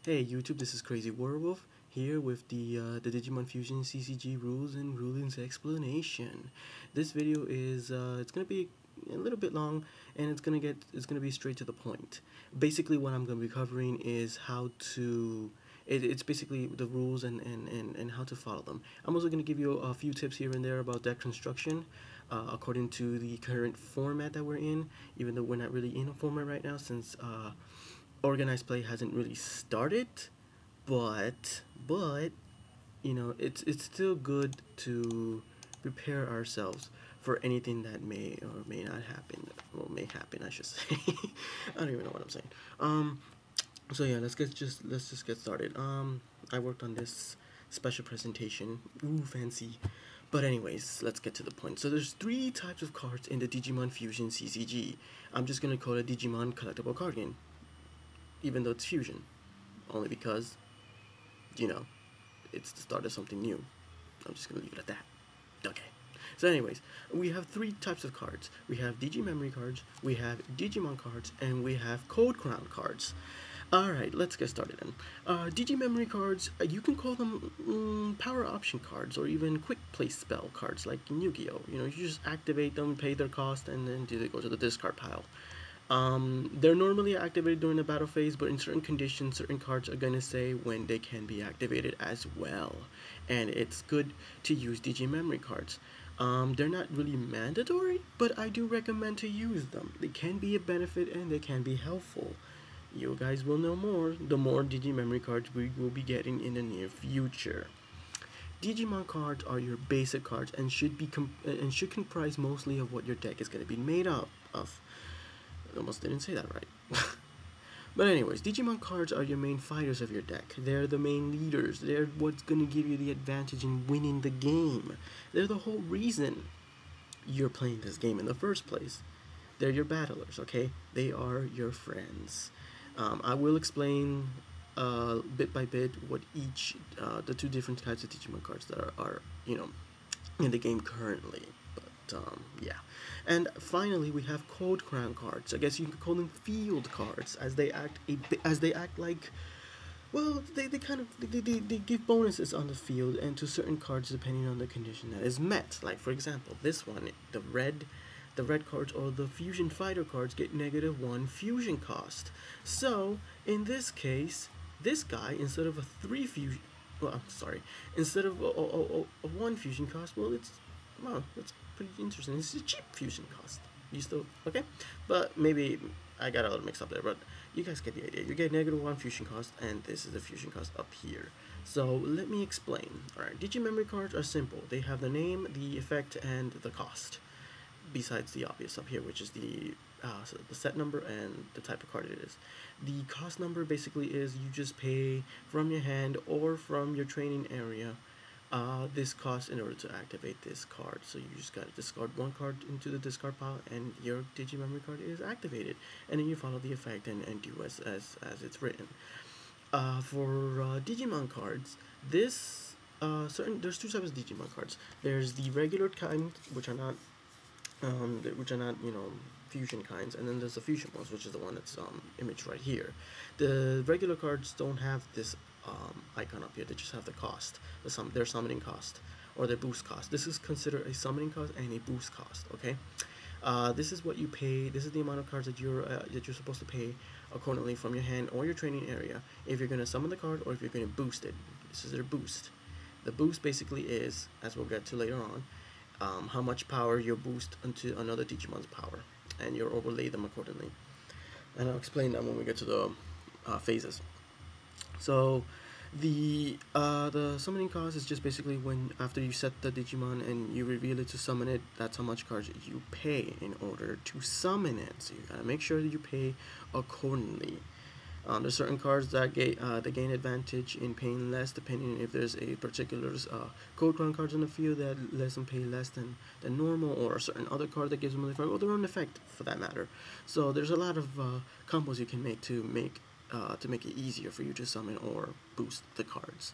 Hey YouTube, this is Crazy Werewolf here with the Digimon Fusion CCG rules and rulings explanation. This video is it's gonna be a little bit long and it's gonna be straight to the point. Basically, what I'm gonna be covering is how to it's basically the rules and how to follow them. I'm also going to give you a few tips here and there about deck construction according to the current format that we're in, even though we're not really in a format right now since organized play hasn't really started. But you know, it's still good to prepare ourselves for anything that may or may not happen. Well, may happen, I should say. I don't even know what I'm saying. So yeah, let's just get started. I worked on this special presentation. Ooh, fancy. But anyways, let's get to the point. So there's 3 types of cards in the Digimon Fusion CCG. I'm just gonna call it Digimon collectible card game, even though it's fusion, only because, you know, it's the start of something new. I'm just gonna leave it at that. Okay. So anyways, we have 3 types of cards. We have Digimemory cards, we have Digimon cards, and we have Code Crown cards. Alright, let's get started then. Digimemory cards, you can call them power option cards or even quick play spell cards like in Yu-Gi-Oh! You know, you just activate them, pay their cost, and then they go to the discard pile. They're normally activated during the battle phase, but in certain conditions, certain cards are gonna say when they can be activated as well. And it's good to use Digimemory cards. They're not really mandatory, but I do recommend to use them. They can be a benefit and they can be helpful. You guys will know more the more Digimemory cards we will be getting in the near future. Digimon cards are your basic cards and should comprise mostly of what your deck is going to be made up of. I almost didn't say that right. But anyways, Digimon cards are your main fighters of your deck. They're the main leaders. They're what's going to give you the advantage in winning the game. They're the whole reason you're playing this game in the first place. They're your battlers, okay? They are your friends. I will explain bit by bit what each, the 2 different types of Digimon cards that are you know, in the game currently. But yeah. And finally, we have Code Crown cards. I guess you could call them field cards, as they act like, well, they give bonuses on the field and to certain cards depending on the condition that is met. Like for example, this one, the red cards or the fusion fighter cards get -1 fusion cost. So in this case, this guy, instead of a 3 fusion, well, I'm sorry, instead of a 1 fusion cost, well, it's pretty interesting. It's a cheap fusion cost. You still okay? But maybe I got a little mixed up there, but you guys get the idea. You get -1 fusion cost, and this is the fusion cost up here. So let me explain. Alright, Digimemory cards are simple. They have the name, the effect, and the cost, besides the obvious up here, which is the set number and the type of card it is. The cost number basically is you just pay from your hand or from your training area this cost in order to activate this card. So you just gotta discard 1 card into the discard pile and your Digimemory card is activated, and then you follow the effect and do as it's written. For Digimon cards, there's 2 types of Digimon cards. There's the regular kind, which are not you know, fusion kinds, and then there's the fusion ones, which is the one that's imaged right here. The regular cards don't have this icon up here. They just have the cost, their summoning cost or their boost cost. This is considered a summoning cost and a boost cost. Okay, this is what you pay. This is the amount of cards that you're supposed to pay accordingly from your hand or your training area if you're gonna summon the card or if you're gonna boost it. This is their boost. The boost basically is, as we'll get to later on, how much power you boost into another Digimon's power, and you overlay them accordingly. And I'll explain that when we get to the phases. So the summoning cost is just basically when after you set the Digimon and you reveal it to summon it, that's how much cards you pay in order to summon it. So you gotta make sure that you pay accordingly. There's certain cards that gain advantage in paying less, depending if there's a particular Code Crown cards in the field that lets them pay less than normal, or a certain other card that gives them an effect, or their own effect for that matter. So there's a lot of combos you can make to make it easier for you to summon or boost the cards.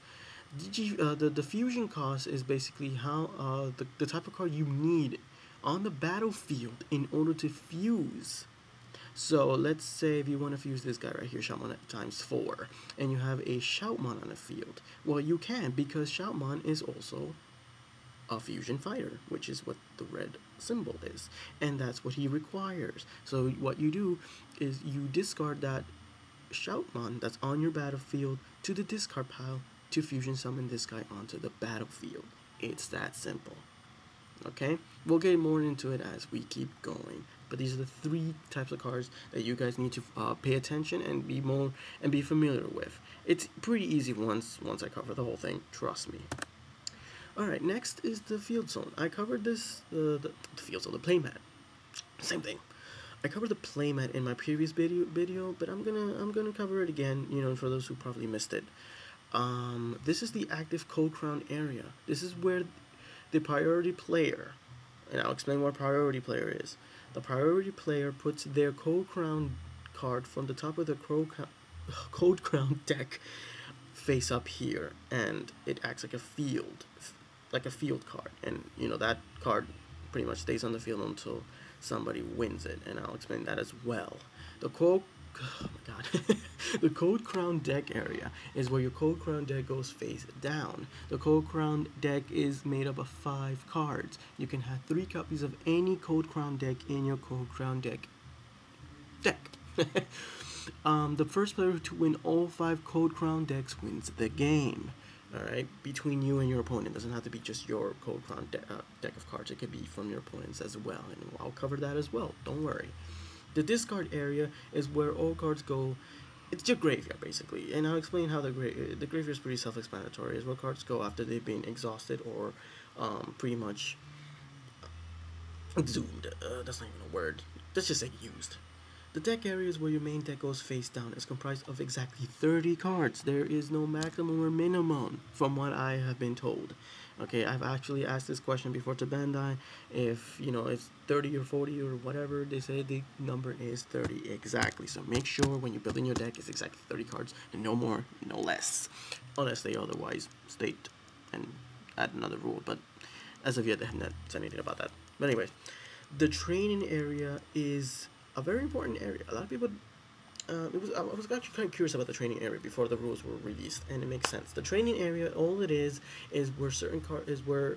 The fusion cost is basically how the type of card you need on the battlefield in order to fuse So let's say if you want to fuse this guy right here, Shoutmon at ×4, and you have a Shoutmon on the field. Well, you can, because Shoutmon is also a fusion fighter, which is what the red symbol is, and that's what he requires. So what you do is you discard that Shoutmon that's on your battlefield to the discard pile to fusion summon this guy onto the battlefield. It's that simple. Okay, we'll get more into it as we keep going, but these are the 3 types of cards that you guys need to pay attention and be familiar with. It's pretty easy once I cover the whole thing, trust me. Alright, next is the field zone. I covered this, the field zone, the playmat. Same thing. I covered the playmat in my previous video, but I'm gonna cover it again, you know, for those who probably missed it. This is the active code crown area. This is where the priority player, and I'll explain what priority player is. The priority player puts their code crown card from the top of the code crown deck face up here, and it acts like a field card, and you know that card pretty much stays on the field until somebody wins it, and I'll explain that as well. The code the code crown deck area is where your code crown deck goes face down. The code crown deck is made up of 5 cards. You can have 3 copies of any code crown deck in your code crown deck. The first player to win all 5 code crown decks wins the game. Alright, between you and your opponent. It doesn't have to be just your code crown deck of cards. It could be from your opponents as well, and I'll cover that as well, don't worry. The discard area is where all cards go. It's your graveyard, basically, and I'll explain how the graveyard is pretty self-explanatory. Is where cards go after they've been exhausted or pretty much exhumed. That's not even a word. Let's just say used. The deck area is where your main deck goes face down. It's comprised of exactly 30 cards. There is no maximum or minimum, from what I have been told. Okay, I've actually asked this question before to Bandai, if, you know, it's 30 or 40 or whatever, they say the number is 30 exactly. So make sure when you're building your deck, it's exactly 30 cards, and no more, no less. Unless they otherwise state and add another rule, but as of yet, they haven't said anything about that. But anyways, the training area is a very important area. A lot of people, I was actually kind of curious about the training area before the rules were released, and it makes sense. The training area, all it is where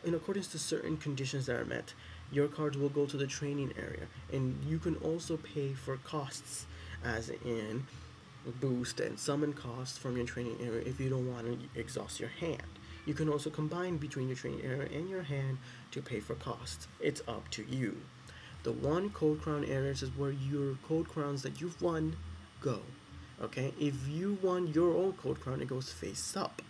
in accordance to certain conditions that are met, your cards will go to the training area, and you can also pay for costs, as in boost and summon costs from your training area if you don't want to exhaust your hand. You can also combine between your training area and your hand to pay for costs. It's up to you. The 1 code crown areas is where your code crowns that you've won go. Okay, if you won your own code crown, it goes face up.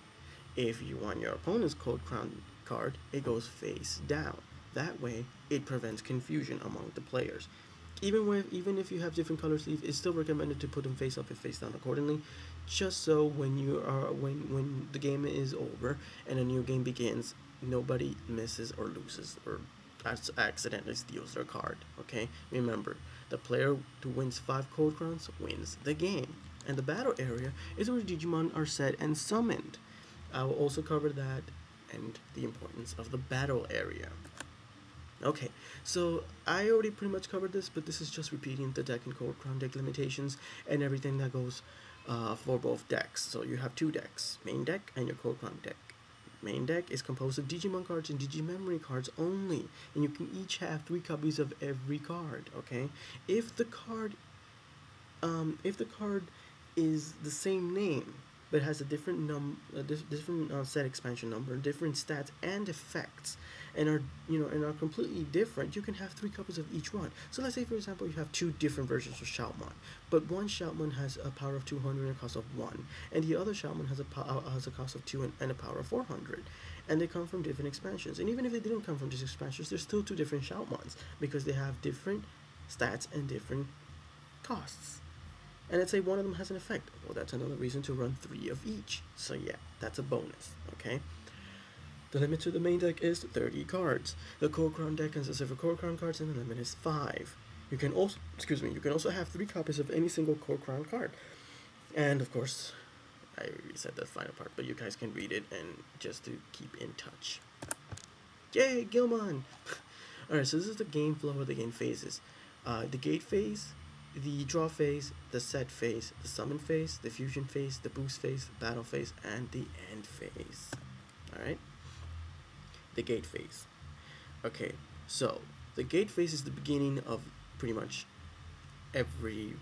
If you won your opponent's code crown card, it goes face down. That way, it prevents confusion among the players. Even if you have different color sleeves, it's still recommended to put them face up and face down accordingly, just so when the game is over and a new game begins, nobody misses or loses or accidentally steals their card. Okay, remember, the player who wins 5 code crowns wins the game. And the battle area is where Digimon are set and summoned. I will also cover that and the importance of the battle area. Okay, so I already pretty much covered this, but this is just repeating the deck and code crown deck limitations and everything that goes for both decks. So you have 2 decks, main deck and your code crown deck. Main deck is composed of Digimon cards and Digimemory cards only, and you can each have 3 copies of every card. Okay, if the card is the same name but has a different set expansion number, different stats and effects, and are completely different, you can have 3 copies of each one. So let's say, for example, you have 2 different versions of Shoutmon, but one Shoutmon has a power of 200 and a cost of 1, and the other Shoutmon has a cost of 2 and a power of 400, and they come from different expansions. And even if they didn't come from these expansions, there's still 2 different Shoutmons because they have different stats and different costs. And let's say one of them has an effect. Well, that's another reason to run 3 of each. So yeah, that's a bonus, okay? The limit to the main deck is 30 cards. The code crown deck consists of code crown cards, and the limit is 5. You can also have 3 copies of any single code crown card. And of course, I already said the final part, but you guys can read it and just to keep in touch. Yay, Gilmon! Alright, so this is the game flow or the game phases. The gate phase, the draw phase, the set phase, the summon phase, the fusion phase, the boost phase, the battle phase, and the end phase. Alright? The gate phase. Okay, so the gate phase is the beginning of pretty much every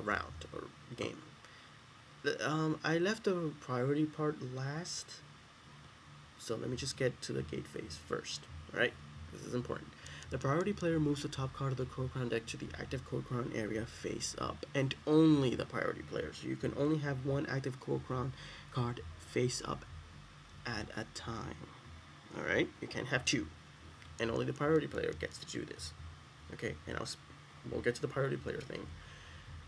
round or game. I left the priority part last, so let me just get to the gate phase first. Alright? This is important. The priority player moves the top card of the Code Crown deck to the active Code Crown area face up, and only the priority player. So you can only have one active Code Crown card face up at a time. Alright? You can't have two. And only the priority player gets to do this. Okay? And we'll get to the priority player thing.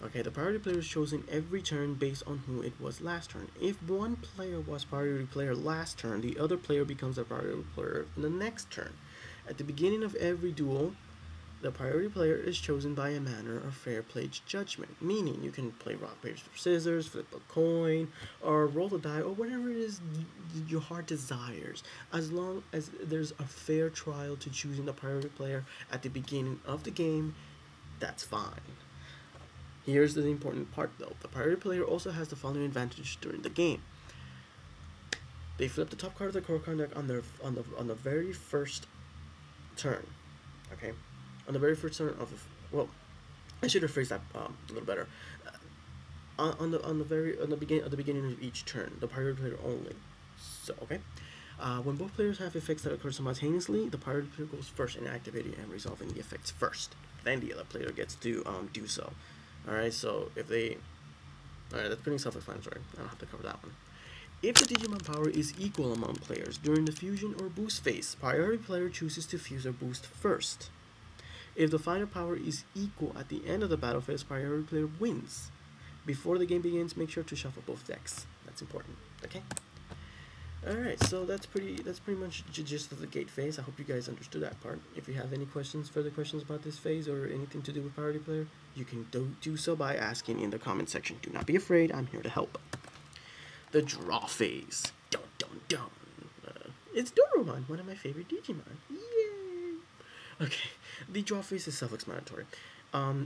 Okay, the priority player is chosen every turn based on who it was last turn. If one player was priority player last turn, the other player becomes a priority player in the next turn. At the beginning of every duel, the priority player is chosen by a manner of fair play judgment, meaning you can play rock, paper, scissors, flip a coin, or roll the die, or whatever it is your heart desires, as long as there's a fair trial to choosing the priority player at the beginning of the game. That's fine. Here's the important part though. The priority player also has the following advantage during the game. They flip the top card of the core card deck on the very first turn. Okay? On the very first turn of well, I should have phrased that a little better. At the beginning of each turn, the priority player only. So okay. When both players have effects that occur simultaneously, the priority player goes first in activating and resolving the effects first. Then the other player gets to do so. Alright, so if they... Alright, that's pretty self-explanatory. I don't have to cover that one. If the Digimon power is equal among players during the fusion or boost phase, priority player chooses to fuse or boost first. If the final power is equal at the end of the battle phase, priority player wins. Before the game begins, make sure to shuffle both decks. That's important. Okay? Alright, so that's pretty much the gist of the gate phase. I hope you guys understood that part. If you have any further questions about this phase or anything to do with priority player, you can do so by asking in the comment section. Do not be afraid, I'm here to help. The draw phase. Dun dun dun. It's Doromon, one of my favorite Digimon. Yay! Okay, the draw phase is self-explanatory.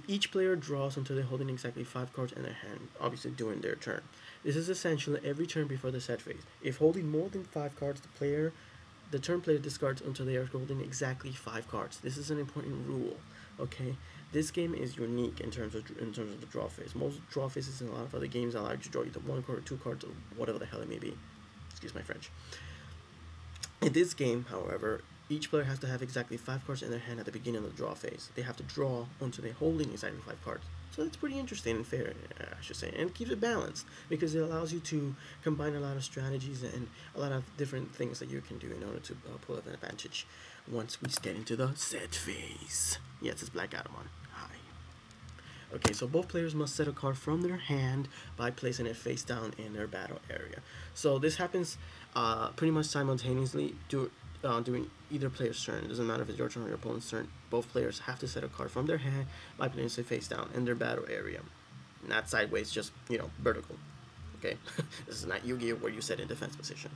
Each player draws until they're holding exactly 5 cards in their hand, obviously during their turn. This is essential every turn before the set phase. If holding more than 5 cards, the turn player discards until they are holding exactly 5 cards. This is an important rule. Okay, this game is unique in terms of the draw phase. Most draw phases in a lot of other games allow you to draw either 1 card or 2 cards or whatever the hell it may be. Excuse my French. In this game, however, each player has to have exactly 5 cards in their hand at the beginning of the draw phase. They have to draw until they're holding exactly 5 cards. So that's pretty interesting and fair, I should say. And it keeps it balanced because it allows you to combine a lot of strategies and a lot of different things that you can do in order to pull up an advantage once we get into the set phase. Yes, it's Black Adamon. Hi. Okay, so both players must set a card from their hand by placing it face down in their battle area. So this happens pretty much simultaneously during either player's turn. It doesn't matter if it's your turn or your opponent's turn. Both players have to set a card from their hand by placing it face down in their battle area. Not sideways, just, vertical. Okay? This is not Yu-Gi-Oh! Where you set in defense position.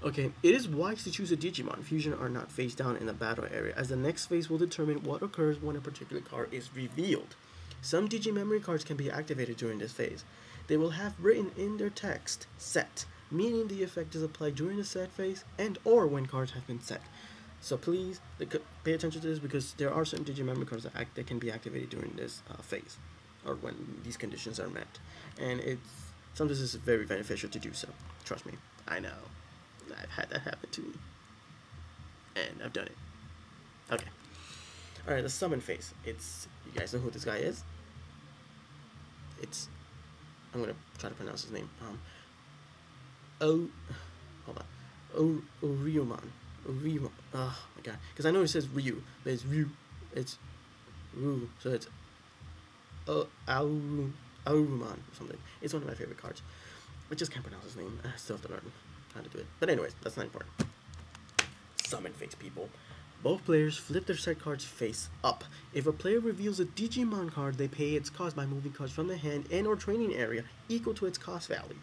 Okay, it is wise to choose a Digimon Fusion or not face down in the battle area, as the next phase will determine what occurs when a particular card is revealed. Some Digimemory cards can be activated during this phase. They will have written in their text, set, meaning the effect is applied during the set phase and or when cards have been set. So please pay attention to this because there are certain Digimemory cards that can be activated during this phase or when these conditions are met. And sometimes it's very beneficial to do so. Trust me, I know. I've had that happen to me. And I've done it. Okay. Alright, the summon phase. You guys know who this guy is? I'm gonna try to pronounce his name. Hold on. Ryumon. Ryumon. Oh my god. Because I know it says Ryu, but it's Ryu. It's Ryu. So it's Aurumon or something. It's one of my favorite cards. I just can't pronounce his name. I still have to learn how to do it. But anyways, that's not important. Summon phase, people. Both players flip their set cards face up. If a player reveals a Digimon card, they pay its cost by moving cards from the hand and or training area equal to its cost value.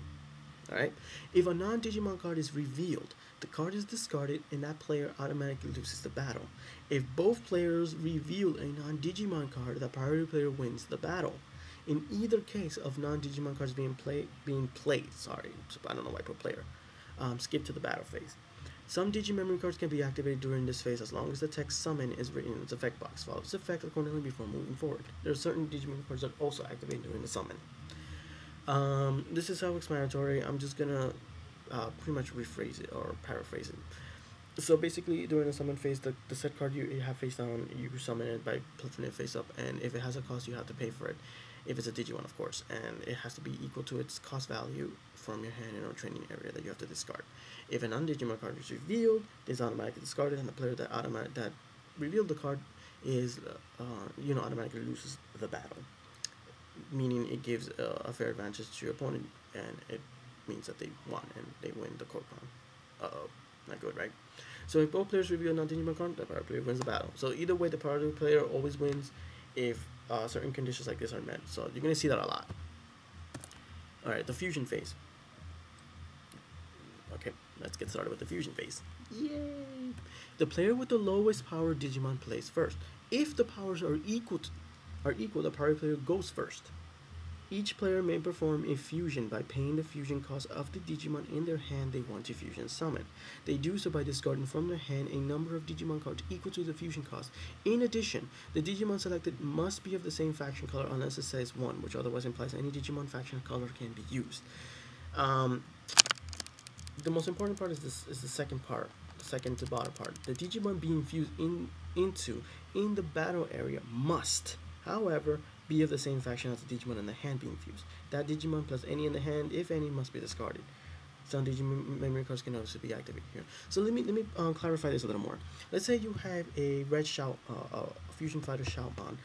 Alright? If a non-Digimon card is revealed, The card is discarded and that player automatically loses the battle. If both players reveal a non-Digimon card, the priority player wins the battle. In either case of non-Digimon cards being played, sorry, I don't know why I put player, skip to the battle phase. Some Digimemory cards can be activated during this phase as long as the text summon is written in its effect box. Follow this effect accordingly before moving forward. There are certain Digimemory cards that also activate during the summon. This is self-explanatory. I'm just gonna pretty much rephrase it or paraphrase it. So basically, during the summon phase, the set card you have face down, you summon it by flipping it face up, and if it has a cost, you have to pay for it. If it's a Digimon, of course, and it has to be equal to its cost value from your hand in a training area that you have to discard. If a non-Digimon card is revealed, it is automatically discarded, and the player that revealed the card is automatically loses the battle, meaning it gives a fair advantage to your opponent, and it means that they won and they win the core crown. Uh-oh, not good, right? So if both players reveal a non-Digimon card, the priority player wins the battle. So either way, the priority player always wins if certain conditions like this are met. So you're going to see that a lot. Alright, the fusion phase. Okay, let's get started with the fusion phase. Yay! The player with the lowest power Digimon plays first. If the powers are equal, the priority player goes first. Each player may perform a fusion by paying the fusion cost of the Digimon in their hand they want to fusion summon. They do so by discarding from their hand a number of Digimon cards equal to the fusion cost. In addition, the Digimon selected must be of the same faction color unless it says 1, which otherwise implies any Digimon faction color can be used. The most important part is the second part, the second to bottom part. The Digimon being fused in the battle area must, however, be of the same faction as the Digimon in the hand being fused. That Digimon plus any in the hand, if any, must be discarded. Some Digimemory cards can also be activated here. So let me clarify this a little more. Let's say you have a red fusion fighter Shoutmon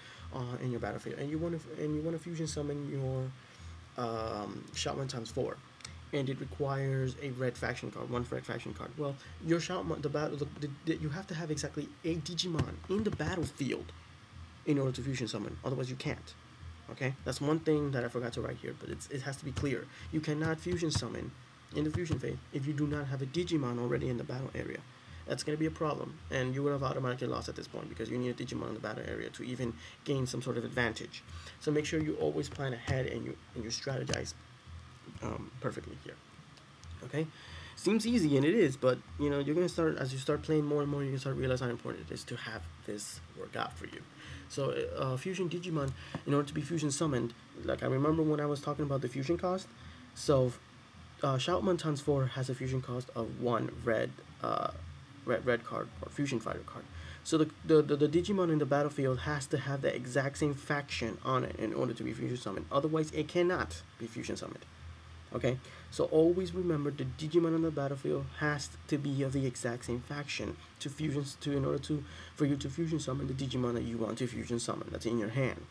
in your battlefield, and you want to fusion summon your Shoutmon times 4, and it requires a red faction card, one red faction card. Well, your Shoutmon, you have to have exactly a Digimon in the battlefield in order to fusion summon, otherwise you can't. Okay, that's one thing that I forgot to write here, but it has to be clear. You cannot fusion summon in the fusion phase if you do not have a Digimon already in the battle area. That's going to be a problem, and you would have automatically lost at this point because you need a Digimon in the battle area to even gain some sort of advantage. So make sure you always plan ahead and you strategize perfectly here. Okay, seems easy, and it is, but you're gonna start, as you start playing more and more, you can start realizing how important it is to have this work out for you. So fusion Digimon, in order to be fusion summoned, like I remember when I was talking about the fusion cost. So Shoutmon times 4 has a fusion cost of 1 red card or fusion fighter card. So the Digimon in the battlefield has to have the exact same faction on it in order to be fusion summoned. Otherwise, it cannot be fusion summoned. Okay, so always remember the Digimon on the battlefield has to be of the exact same faction for you to fusion summon the Digimon that you want to fusion summon that's in your hand.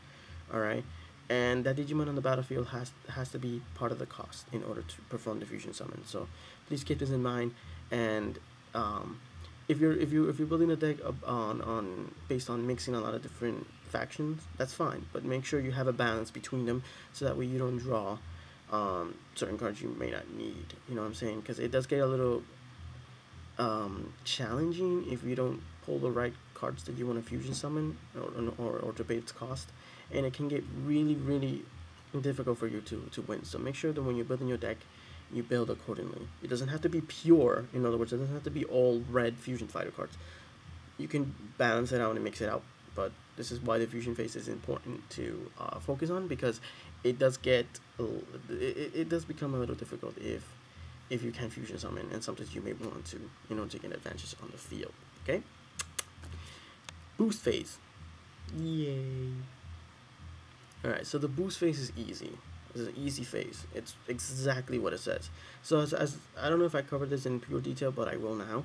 All right, and that Digimon on the battlefield has to be part of the cost in order to perform the fusion summon. So please keep this in mind. And if you're building a deck based on mixing a lot of different factions, that's fine. But make sure you have a balance between them so that way you don't draw certain cards you may not need. You know what I'm saying? Because it does get a little challenging if you don't pull the right cards that you want to fusion summon or to pay its cost, and it can get really, really difficult for you to win. So make sure that when you're building your deck, you build accordingly. It doesn't have to be pure. In other words, it doesn't have to be all red fusion fighter cards. You can balance it out and mix it out. But this is why the fusion phase is important to focus on, because it does become a little difficult if you can't fusion summon, and sometimes you may want to take an advantage on the field. Okay. Boost phase. Yay. All right. So the boost phase is easy. It's an easy phase. It's exactly what it says. So as I don't know if I covered this in pure detail, but I will now.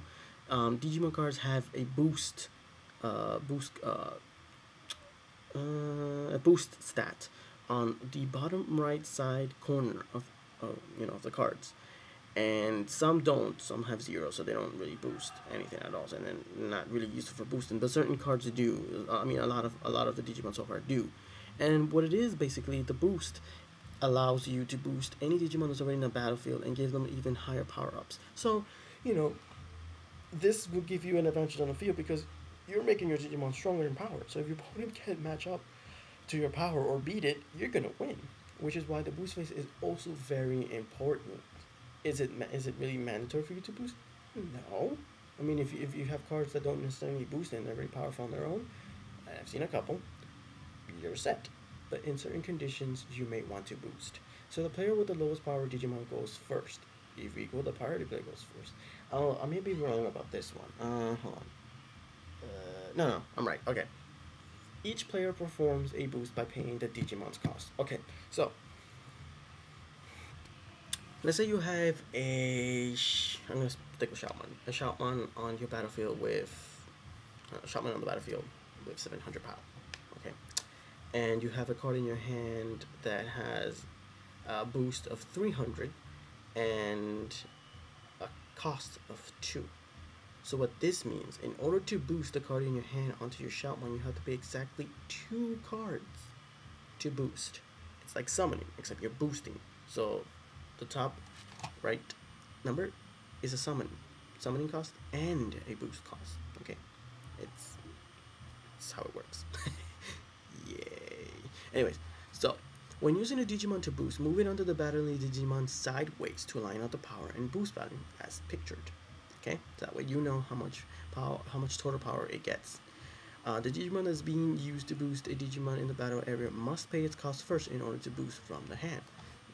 Digimon cards have a boost stat on the bottom right side corner of the cards, and some don't. Some have 0, so they don't really boost anything at all, and then not really useful for boosting. But certain cards do. I mean, a lot of the Digimon so far do. And what it is basically, the boost allows you to boost any Digimon that's already in the battlefield and give them even higher power ups. So this will give you an advantage on the field because you're making your Digimon stronger in power. So if your opponent can't match up to your power or beat it, you're gonna win. Which is why the boost phase is also very important. Is it really mandatory for you to boost? No. I mean, if you have cards that don't necessarily boost and they're very powerful on their own, and I've seen a couple, you're set. But in certain conditions, you may want to boost. So the player with the lowest power Digimon goes first. If we equal, the priority player goes first. Oh, I may be wrong about this one. Hold on. No, I'm right. Okay. Each player performs a boost by paying the Digimon's cost. Okay, so let's say you have I'm gonna stick with Shoutman. A Shoutman on your battlefield with Shoutman on the battlefield with 700 power. Okay, and you have a card in your hand that has a boost of 300 and a cost of 2. So what this means, in order to boost the card in your hand onto your Shoutman, you have to pay exactly 2 cards to boost. It's like summoning, except you're boosting. So the top right number is a summoning cost and a boost cost. Okay, it's how it works. Yay. Anyways, so when using a Digimon to boost, move it onto the battling Digimon sideways to line out the power and boost value as pictured. Okay, so that way you know how much total power it gets. The Digimon that's being used to boost a Digimon in the battle area must pay its cost first in order to boost from the hand,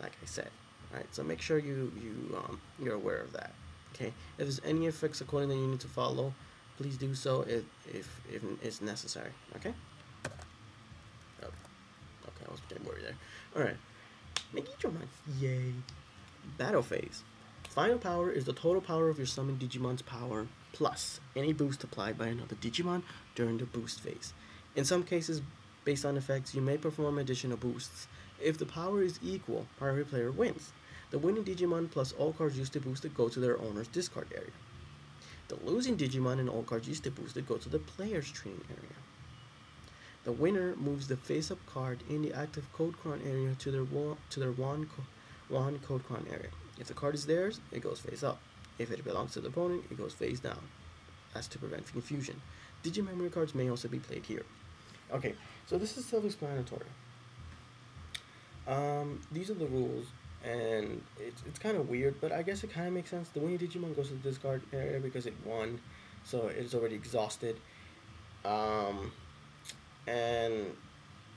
like I said. Alright, so make sure you're aware of that. Okay, if there's any effects accordingly you need to follow, please do so if it's necessary. Okay. Oh, okay, I was getting worried there. Alright, Digimon. Yay. Battle phase. Final power is the total power of your summoned Digimon's power plus any boost applied by another Digimon during the boost phase. In some cases, based on effects, you may perform additional boosts. If the power is equal, priority player wins. The winning Digimon plus all cards used to boost it go to their owner's discard area. The losing Digimon and all cards used to boost it go to the player's training area. The winner moves the face-up card in the active Code Crown area to their Wand Code Crown area. If the card is theirs, it goes face up. If it belongs to the opponent, it goes face down. That's to prevent confusion. Digimemory cards may also be played here. Okay, so this is self-explanatory. These are the rules, and it's kind of weird, but I guess it kind of makes sense. The winning Digimon goes to the discard area because it won, so it's already exhausted. And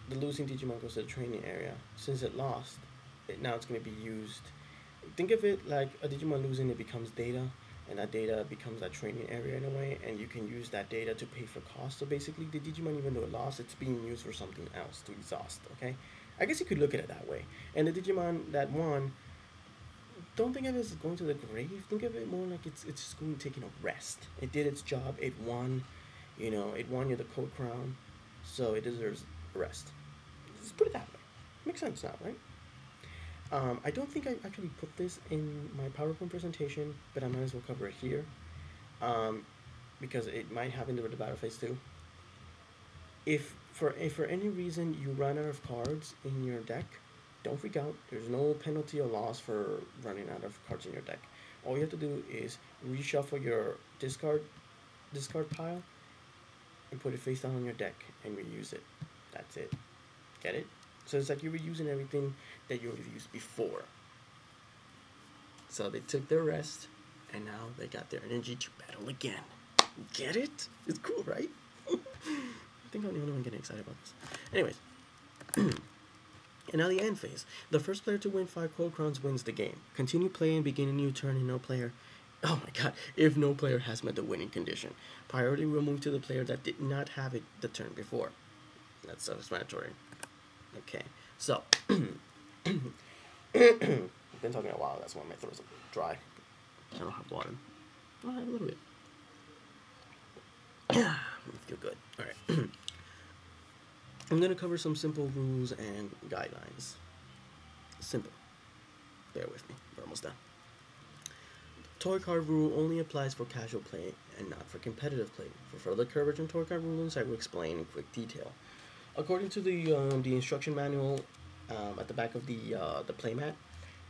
the losing Digimon goes to the training area. Since it lost, now it's going to be used. Think of it like a Digimon losing, it becomes data, and that data becomes that training area in a way, and you can use that data to pay for costs. So basically, the Digimon, even though it lost, it's being used for something else to exhaust, okay? I guess you could look at it that way. And the Digimon that won, don't think of it as going to the grave. Think of it more like it's just going taking a rest. It did its job. It won. You know, it won you the Code Crown, so it deserves a rest. Just put it that way. Makes sense now, right? I don't think I actually put this in my PowerPoint presentation, but I might as well cover it here, because it might happen during the battle phase too. If for any reason you run out of cards in your deck, don't freak out. There's no penalty or loss for running out of cards in your deck. All you have to do is reshuffle your discard pile and put it face down on your deck and reuse it. That's it. Get it? So it's like you're reusing everything that you already used before. So they took their rest, and now they got their energy to battle again. Get it? It's cool, right? I think I'm the only one getting excited about this. Anyways. And now the end phase. The first player to win 5 Code Crowns wins the game. Continue playing, begin a new turn, and no player... Oh my god, if no player has met the winning condition. Priority will move to the player that did not have it the turn before. That's self-explanatory. Okay, so... I've been talking a while, that's why my throat's dry. I don't have water. Oh, I have a little bit. I feel good. Alright. I'm going to cover some simple rules and guidelines. Simple. Bear with me. We're almost done. Toy card rule only applies for casual play and not for competitive play. For further coverage on toy card rules, I will explain in quick detail. According to the instruction manual at the back of the playmat,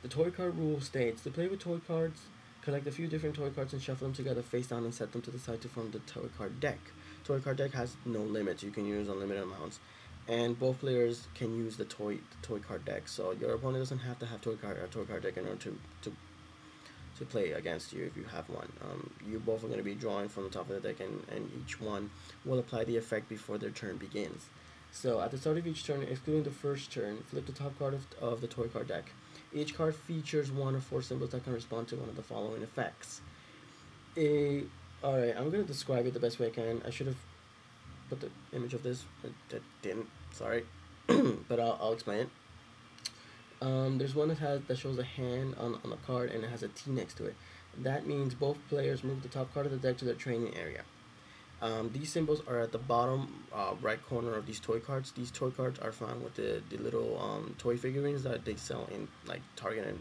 the toy card rule states, to play with toy cards, Collect a few different toy cards and shuffle them together face down and set them to the side to form the toy card deck. Toy card deck has no limits. You can use unlimited amounts, and both players can use the toy card deck. So your opponent doesn't have to have a toy card deck in order to play against you if you have one. You both are going to be drawing from the top of the deck, and each one will apply the effect before their turn begins. So at the start of each turn, excluding the first turn, flip the top card of the toy card deck. Each card features one of four symbols that can respond to one of the following effects. Alright, I'm going to describe it the best way I can. I should have put the image of this. I didn't, sorry. But I'll explain it. There's one that shows a hand on the card, and it has a T next to it. That means both players move the top card of the deck to their training area. These symbols are at the bottom right corner of these toy cards. These toy cards are found with the little toy figurines that they sell in like Target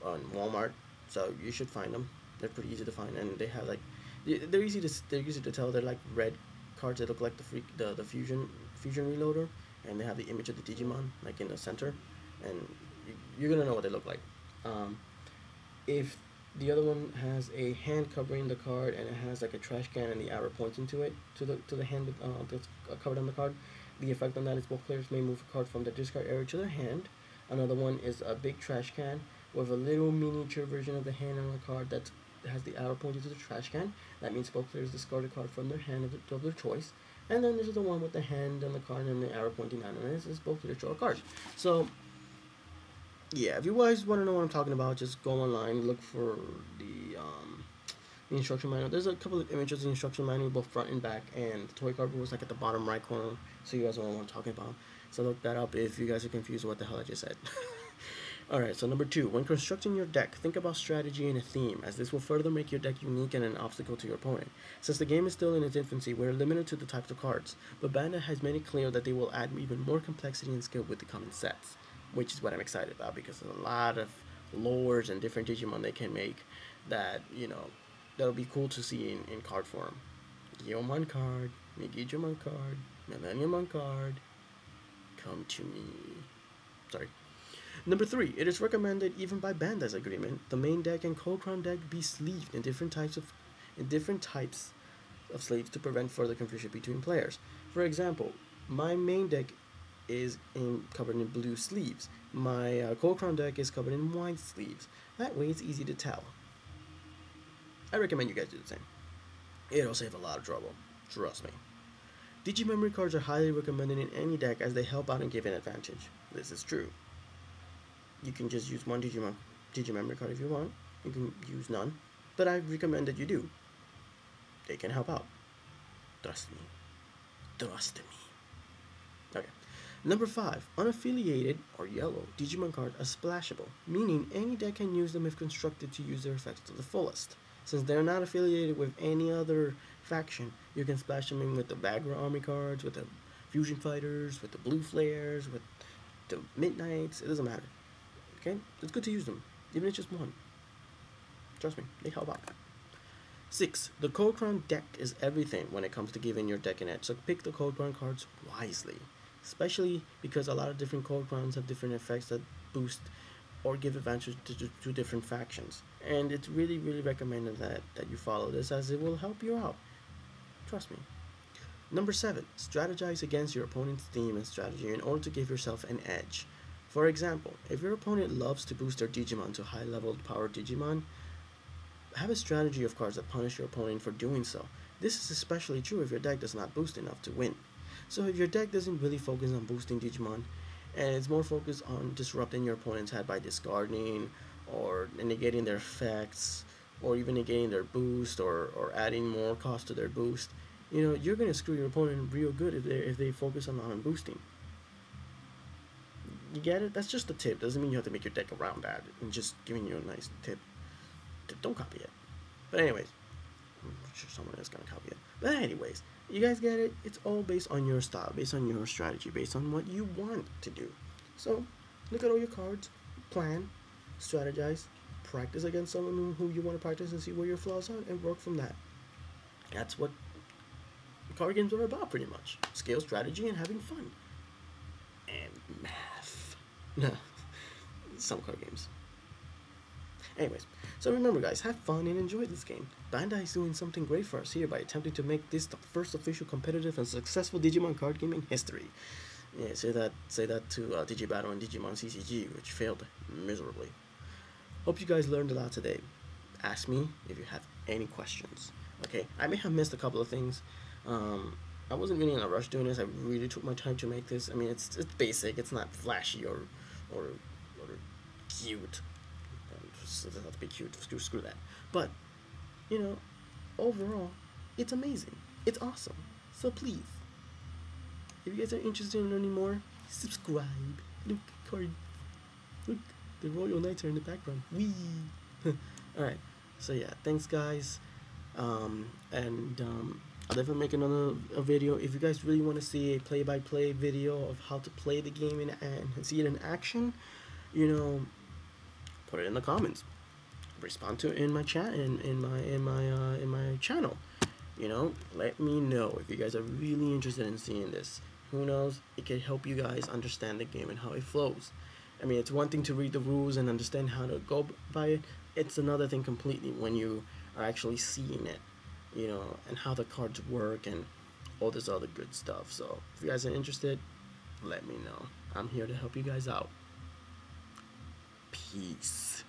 and Walmart. So you should find them. They're pretty easy to find, and they have like they're easy to tell. They're like red cards that look like the fusion reloader, and they have the image of the Digimon like in the center, and you're gonna know what they look like. If the other one has a hand covering the card, and it has like a trash can and the arrow pointing to it, to the hand that's covered on the card. The effect on that is both players may move a card from the discard area to their hand. Another one is a big trash can with a little miniature version of the hand on the card that has the arrow pointing to the trash can. That means both players discard a card from their hand of their choice. And then there's the one with the hand on the card and the arrow pointing down, and this is both players draw a card. So yeah, if you guys want to know what I'm talking about, just go online, look for the instruction manual. There's a couple of images in the instruction manual, both front and back, and the toy card was like at the bottom right corner, so you guys know what I'm talking about. So look that up if you guys are confused what the hell I just said. Alright, so number 2, when constructing your deck, think about strategy and a theme, as this will further make your deck unique and an obstacle to your opponent. Since the game is still in its infancy, we're limited to the types of cards, but Bandai has made it clear that they will add even more complexity and skill with the coming sets, which is what I'm excited about, because there's a lot of lores and different Digimon they can make that, that'll be cool to see in card form. Geomon card, Megijimon card, Millenniumon card, come to me. Sorry. Number 3, it is recommended, even by Bandai's agreement, the main deck and Cold deck be sleeved in different types of sleeves to prevent further confusion between players. For example, my main deck is covered in blue sleeves. My Cold deck is covered in white sleeves. That way it's easy to tell. I recommend you guys do the same. It'll save a lot of trouble. Trust me. Digimemory cards are highly recommended in any deck as they help out and give an advantage. This is true. You can just use one Digimemory card if you want. You can use none. But I recommend that you do. They can help out. Trust me. Trust me. Okay. Number 5, unaffiliated or yellow Digimon cards are splashable, meaning any deck can use them if constructed to use their effects to the fullest. Since they're not affiliated with any other faction, you can splash them in with the Bagra Army cards, with the Fusion Fighters, with the Blue Flares, with the Midnights. It doesn't matter. Okay? It's good to use them, even if it's just one. Trust me, they help out. 6, the Cold Crown deck is everything when it comes to giving your deck an edge, so pick the Cold Crown cards wisely. Especially because a lot of different Cold Crowns have different effects that boost or give advantage to different factions. And it's really, really recommended that you follow this, as it will help you out. Trust me. Number 7, strategize against your opponent's theme and strategy in order to give yourself an edge. For example, if your opponent loves to boost their Digimon to high-level power Digimon, have a strategy of cards that punish your opponent for doing so. This is especially true if your deck does not boost enough to win. So if your deck doesn't really focus on boosting Digimon, and it's more focused on disrupting your opponent's head by discarding, or negating their effects, or even negating their boost, or adding more cost to their boost, you're going to screw your opponent real good if they focus on boosting. You get it? That's just a tip. Doesn't mean you have to make your deck around that. I'm just giving you a nice tip. Don't copy it. But anyways, I'm sure someone is going to copy it. But anyways, you guys get it? It's all based on your style, based on your strategy, based on what you want to do. So, look at all your cards, plan, strategize, practice against someone who you want to practice and see where your flaws are, and work from that. That's what card games are about, pretty much. Skill, strategy, and having fun. And math. No, some card games. Anyways, so remember guys, have fun and enjoy this game. Bandai is doing something great for us here by attempting to make this the first official competitive and successful Digimon card game in history. Yeah, say that to Digibattle and Digimon CCG, which failed miserably. Hope you guys learned a lot today. Ask me if you have any questions. Okay, I may have missed a couple of things. I wasn't really in a rush doing this. I really took my time to make this. I mean, it's basic. It's not flashy or cute. It doesn't have to be cute. Screw that. But you know, overall, it's amazing. It's awesome. So please, if you guys are interested in learning more, subscribe. Look, card. Look, the Royal Knights are in the background. Wee. All right. So yeah, thanks guys. I'll definitely make another video. If you guys really want to see a play-by-play video of how to play the game and see it in action, you know, put it in the comments. Respond to it in my chat in my channel. You know, let me know if you guys are really interested in seeing this. Who knows? It could help you guys understand the game and how it flows. I mean, it's one thing to read the rules and understand how to go by it. It's another thing completely when you are actually seeing it, you know, and how the cards work and all this other good stuff. So if you guys are interested, let me know. I'm here to help you guys out. Peace.